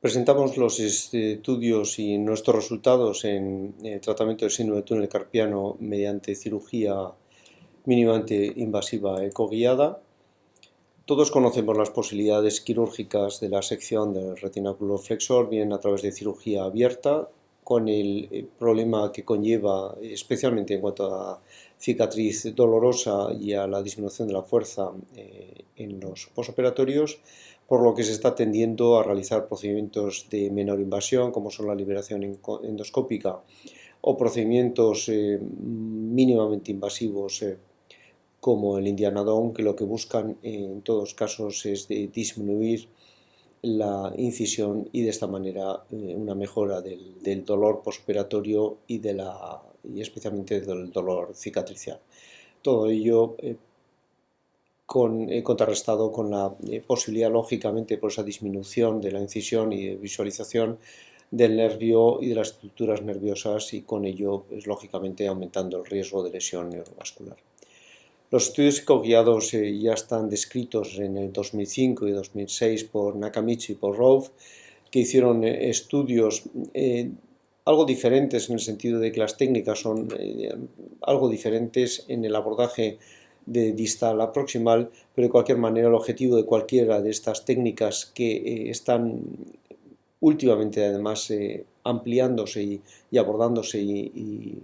Presentamos los estudios y nuestros resultados en el tratamiento del síndrome de túnel carpiano mediante cirugía mínimamente invasiva ecoguiada. Todos conocemos las posibilidades quirúrgicas de la sección del retináculo flexor, bien a través de cirugía abierta, con el problema que conlleva, especialmente en cuanto a cicatriz dolorosa y a la disminución de la fuerza en los posoperatorios, por lo que se está tendiendo a realizar procedimientos de menor invasión, como son la liberación endoscópica, o procedimientos mínimamente invasivos como el Indiana Dome, que lo que buscan en todos casos es de disminuir la incisión y de esta manera una mejora del dolor postoperatorio y especialmente del dolor cicatricial. Todo ello contrarrestado con la posibilidad, lógicamente, por esa disminución de la incisión y de visualización del nervio y de las estructuras nerviosas, y con ello, lógicamente, aumentando el riesgo de lesión neurovascular. Los estudios ecoguiados ya están descritos en el 2005 y 2006 por Nakamichi y por Rove, que hicieron estudios algo diferentes en el sentido de que las técnicas son algo diferentes en el abordaje de distal a proximal, pero de cualquier manera el objetivo de cualquiera de estas técnicas que están últimamente además ampliándose y abordándose y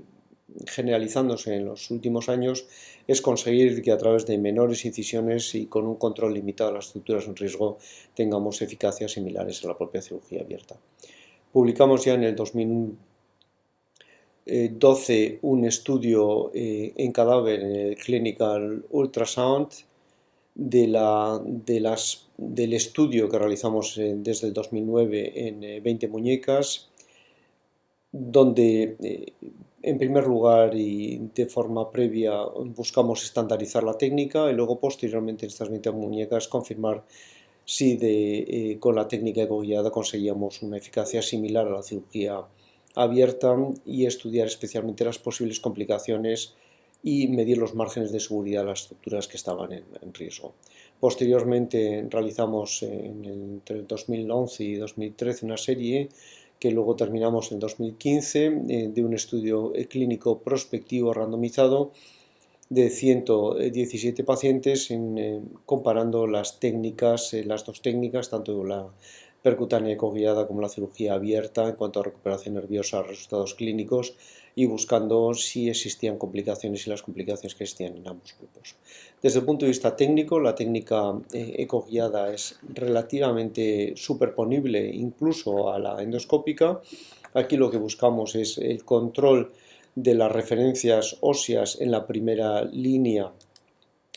generalizándose en los últimos años es conseguir que a través de menores incisiones y con un control limitado de las estructuras en riesgo tengamos eficacias similares a la propia cirugía abierta. Publicamos ya en el 2012 un estudio en cadáver en el Clinical Ultrasound del estudio que realizamos desde el 2009 en 20 muñecas, donde en primer lugar y de forma previa buscamos estandarizar la técnica y luego posteriormente en estas 20 muñecas confirmar si con la técnica ecoguiada conseguíamos una eficacia similar a la cirugía abierta y estudiar especialmente las posibles complicaciones y medir los márgenes de seguridad de las estructuras que estaban en riesgo. Posteriormente realizamos entre el 2011 y 2013 una serie que luego terminamos en 2015 de un estudio clínico prospectivo randomizado de 117 pacientes comparando las técnicas, las dos técnicas, tanto la percutánea ecoguiada como la cirugía abierta en cuanto a recuperación nerviosa, resultados clínicos, y buscando si existían complicaciones y las complicaciones que existían en ambos grupos. Desde el punto de vista técnico, la técnica ecoguiada es relativamente superponible incluso a la endoscópica. Aquí lo que buscamos es el control de las referencias óseas en la primera línea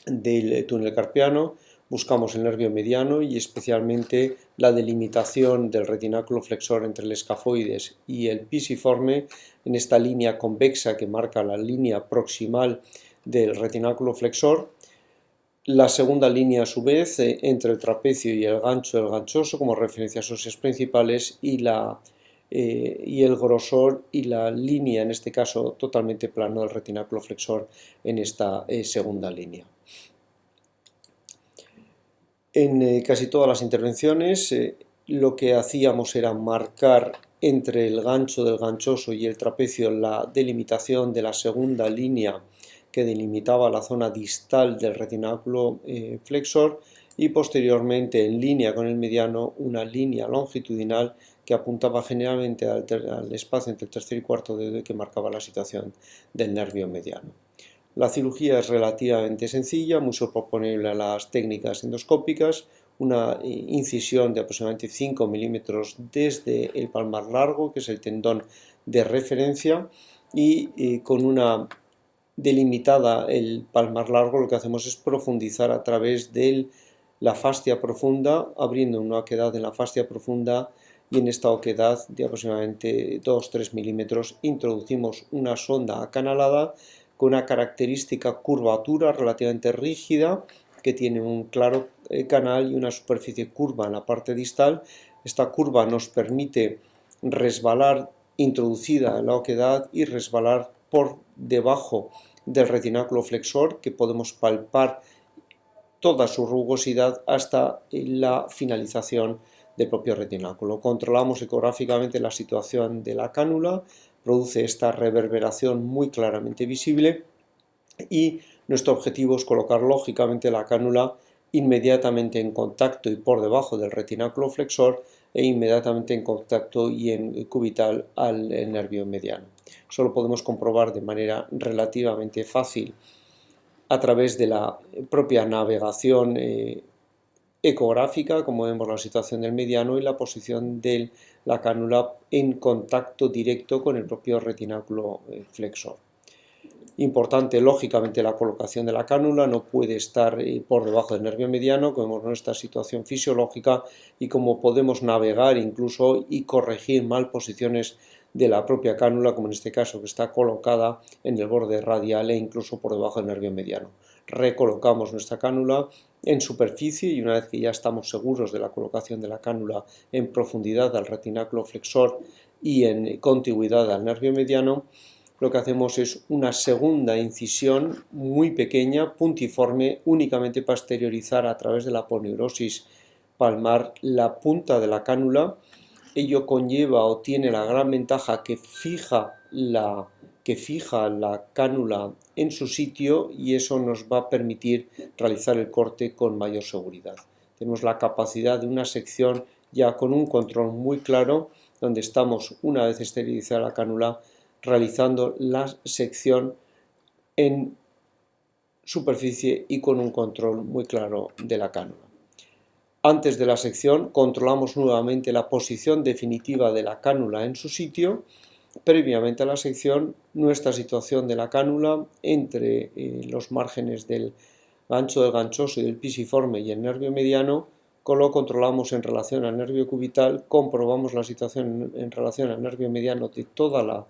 del túnel carpiano. Buscamos el nervio mediano y especialmente la delimitación del retináculo flexor entre el escafoides y el pisiforme en esta línea convexa que marca la línea proximal del retináculo flexor. La segunda línea, a su vez, entre el trapecio y el gancho del ganchoso como referencias óseas principales y el grosor y la línea, en este caso totalmente plano, del retináculo flexor en esta segunda línea. En casi todas las intervenciones lo que hacíamos era marcar entre el gancho del ganchoso y el trapecio la delimitación de la segunda línea que delimitaba la zona distal del retináculo flexor, y posteriormente en línea con el mediano una línea longitudinal que apuntaba generalmente al espacio entre el tercer y cuarto dedo y que marcaba la situación del nervio mediano. La cirugía es relativamente sencilla, muy superponible a las técnicas endoscópicas, una incisión de aproximadamente 5 milímetros desde el palmar largo, que es el tendón de referencia, y con una delimitada el palmar largo lo que hacemos es profundizar a través de la fascia profunda, abriendo una oquedad en la fascia profunda, y en esta oquedad de aproximadamente 2-3 milímetros introducimos una sonda acanalada con una característica curvatura relativamente rígida que tiene un claro canal y una superficie curva en la parte distal. Esta curva nos permite resbalar introducida en la oquedad y resbalar por debajo del retináculo flexor, que podemos palpar toda su rugosidad hasta la finalización del propio retináculo. Controlamos ecográficamente la situación de la cánula, produce esta reverberación muy claramente visible y nuestro objetivo es colocar lógicamente la cánula inmediatamente en contacto y por debajo del retináculo flexor e inmediatamente en contacto y en cubital al nervio mediano. Solo podemos comprobar de manera relativamente fácil a través de la propia navegación ecográfica, como vemos la situación del mediano y la posición de la cánula en contacto directo con el propio retináculo flexor. Importante, lógicamente, la colocación de la cánula, no puede estar por debajo del nervio mediano, como vemos nuestra situación fisiológica y cómo podemos navegar incluso y corregir mal posiciones de la propia cánula, como en este caso que está colocada en el borde radial e incluso por debajo del nervio mediano. Recolocamos nuestra cánula en superficie y una vez que ya estamos seguros de la colocación de la cánula en profundidad al retináculo flexor y en contigüidad al nervio mediano, lo que hacemos es una segunda incisión muy pequeña, puntiforme, únicamente para exteriorizar a través de la aponeurosis palmar la punta de la cánula. Ello conlleva o tiene la gran ventaja que fija la cánula en su sitio y eso nos va a permitir realizar el corte con mayor seguridad. Tenemos la capacidad de una sección ya con un control muy claro, donde estamos, una vez esterilizada la cánula, realizando la sección en superficie y con un control muy claro de la cánula. Antes de la sección controlamos nuevamente la posición definitiva de la cánula en su sitio. Previamente a la sección, nuestra situación de la cánula entre los márgenes del gancho del ganchoso y del pisiforme y el nervio mediano, lo controlamos en relación al nervio cubital, comprobamos la situación en relación al nervio mediano de toda la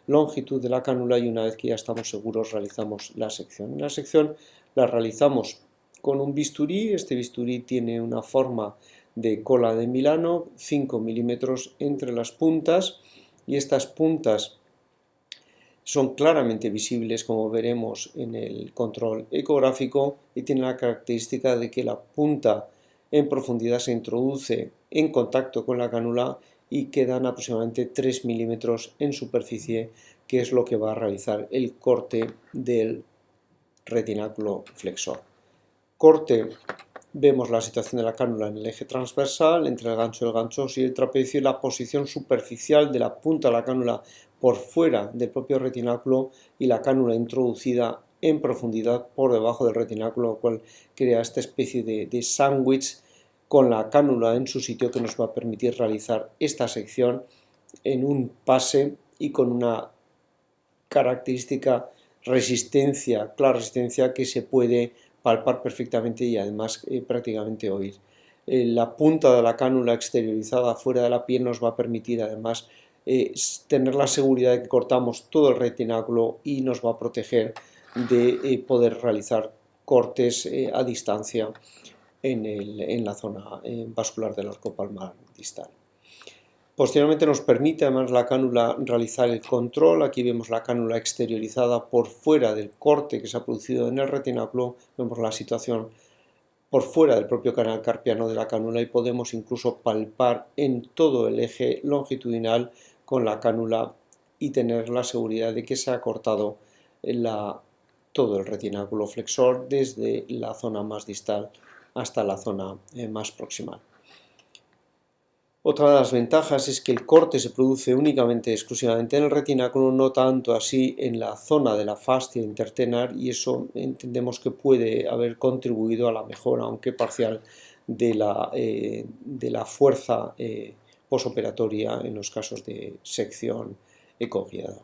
longitud de la cánula y una vez que ya estamos seguros realizamos la sección. La sección la realizamos con un bisturí. Este bisturí tiene una forma de cola de Milano, 5 milímetros entre las puntas y estas puntas son claramente visibles, como veremos en el control ecográfico, y tiene la característica de que la punta en profundidad se introduce en contacto con la cánula y quedan aproximadamente 3 milímetros en superficie, que es lo que va a realizar el corte del retináculo flexor. Corte, vemos la situación de la cánula en el eje transversal, entre el gancho del ganchoso y el trapecio, y la posición superficial de la punta de la cánula por fuera del propio retináculo y la cánula introducida en profundidad por debajo del retináculo, lo cual crea esta especie de sándwich con la cánula en su sitio que nos va a permitir realizar esta sección en un pase y con una característica resistencia, clara resistencia que se puede palpar perfectamente y además prácticamente oír. La punta de la cánula exteriorizada fuera de la piel nos va a permitir además tener la seguridad de que cortamos todo el retináculo y nos va a proteger de poder realizar cortes a distancia en la zona vascular del arco palmar distal. Posteriormente nos permite además la cánula realizar el control. Aquí vemos la cánula exteriorizada por fuera del corte que se ha producido en el retináculo. Vemos la situación por fuera del propio canal carpiano de la cánula y podemos incluso palpar en todo el eje longitudinal con la cánula y tener la seguridad de que se ha cortado todo el retináculo flexor desde la zona más distal hasta la zona más proximal. Otra de las ventajas es que el corte se produce únicamente, exclusivamente en el retináculo, no tanto así en la zona de la fascia intertenar, y eso entendemos que puede haber contribuido a la mejora, aunque parcial, de la fuerza posoperatoria en los casos de sección ecoguiada.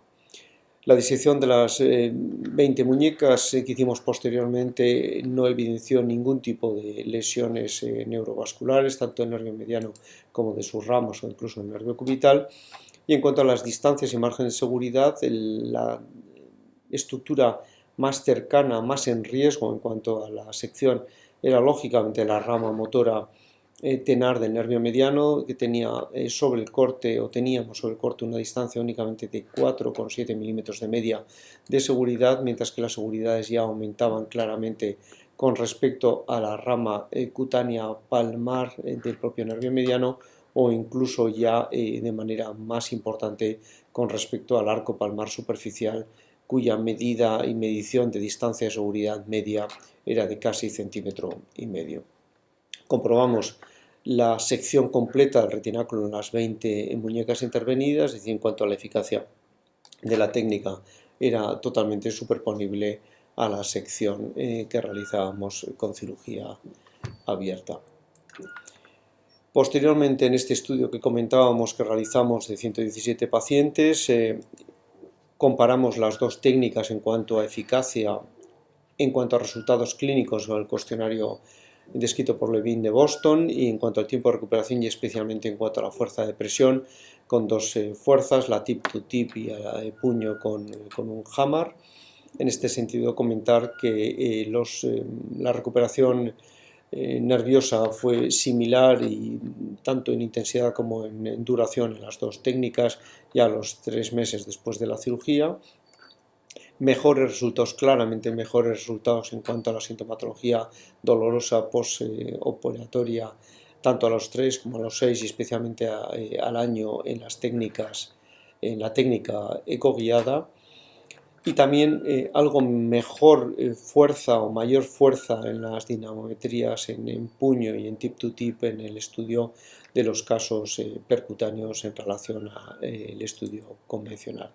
La disección de las 20 muñecas que hicimos posteriormente no evidenció ningún tipo de lesiones neurovasculares, tanto en nervio mediano como de sus ramas o incluso en el nervio cubital. Y en cuanto a las distancias y márgenes de seguridad, la estructura más cercana, más en riesgo en cuanto a la sección, era lógicamente la rama motora tenar del nervio mediano, que tenía sobre el corte, o teníamos sobre el corte, una distancia únicamente de 4,7 milímetros de media de seguridad, mientras que las seguridades ya aumentaban claramente con respecto a la rama cutánea palmar del propio nervio mediano, o incluso ya de manera más importante con respecto al arco palmar superficial, cuya medida y medición de distancia de seguridad media era de casi 1,5 cm. Comprobamos la sección completa del retináculo en las 20 muñecas intervenidas, es decir, en cuanto a la eficacia de la técnica era totalmente superponible a la sección que realizábamos con cirugía abierta. Posteriormente, en este estudio que comentábamos que realizamos de 117 pacientes, comparamos las dos técnicas en cuanto a eficacia, en cuanto a resultados clínicos con el cuestionario descrito por Levine de Boston y en cuanto al tiempo de recuperación y especialmente en cuanto a la fuerza de presión con dos fuerzas, la tip to tip y la de puño con un hammer. En este sentido, comentar que la recuperación nerviosa fue similar y tanto en intensidad como en duración en las dos técnicas ya a los 3 meses después de la cirugía. Mejores resultados, claramente mejores resultados en cuanto a la sintomatología dolorosa postoperatoria, tanto a los 3 como a los 6 y especialmente al año en la técnica ecoguiada. Y también algo mejor fuerza o mayor fuerza en las dinamometrías en puño y en tip to tip en el estudio de los casos percutáneos en relación al estudio convencional.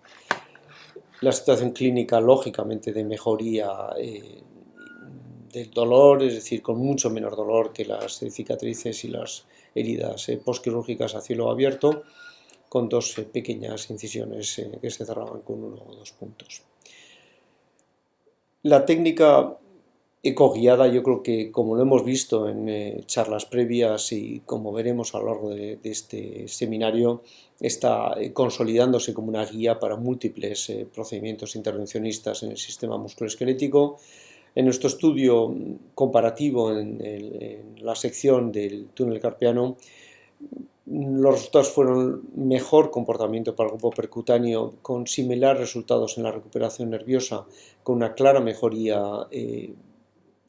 La situación clínica, lógicamente, de mejoría del dolor, es decir, con mucho menor dolor que las cicatrices y las heridas postquirúrgicas a cielo abierto, con dos pequeñas incisiones que se cerraban con 1 o 2 puntos. La técnica ecoguiada, yo creo que, como lo hemos visto en charlas previas y como veremos a lo largo de este seminario, está consolidándose como una guía para múltiples procedimientos intervencionistas en el sistema musculoesquelético. En nuestro estudio comparativo en la sección del túnel carpiano, los resultados fueron mejor comportamiento para el grupo percutáneo, con similares resultados en la recuperación nerviosa, con una clara mejoría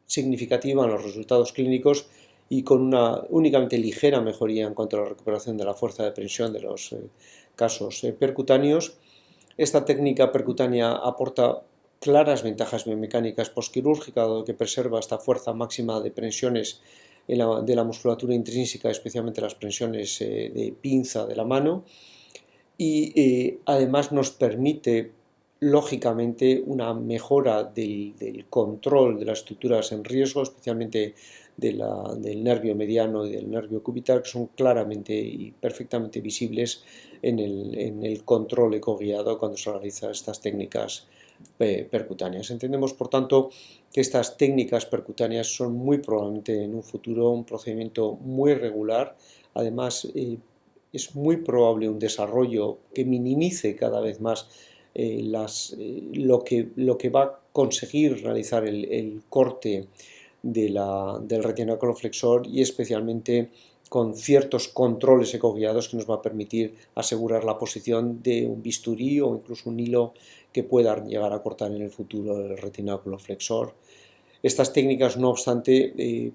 significativa en los resultados clínicos y con una únicamente ligera mejoría en cuanto a la recuperación de la fuerza de presión de los casos percutáneos. Esta técnica percutánea aporta claras ventajas biomecánicas postquirúrgicas, dado que preserva esta fuerza máxima de presiones de la musculatura intrínseca, especialmente las presiones de pinza de la mano, y además nos permite lógicamente una mejora del control de las estructuras en riesgo, especialmente del nervio mediano y del nervio cubital, que son claramente y perfectamente visibles en el control ecoguiado cuando se realizan estas técnicas percutáneas. Entendemos, por tanto, que estas técnicas percutáneas son muy probablemente en un futuro un procedimiento muy regular. Además, es muy probable un desarrollo que minimice cada vez más lo que va a conseguir realizar el corte del retináculo flexor y especialmente con ciertos controles ecoguiados que nos va a permitir asegurar la posición de un bisturí o incluso un hilo que pueda llegar a cortar en el futuro el retináculo flexor. Estas técnicas, no obstante,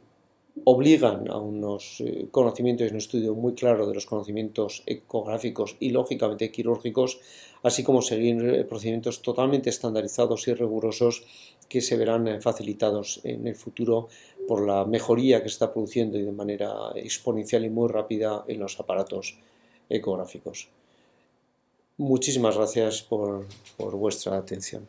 obligan a unos conocimientos y un estudio muy claro de los conocimientos ecográficos y lógicamente quirúrgicos, así como seguir procedimientos totalmente estandarizados y rigurosos que se verán facilitados en el futuro por la mejoría que se está produciendo y de manera exponencial y muy rápida en los aparatos ecográficos. Muchísimas gracias por vuestra atención.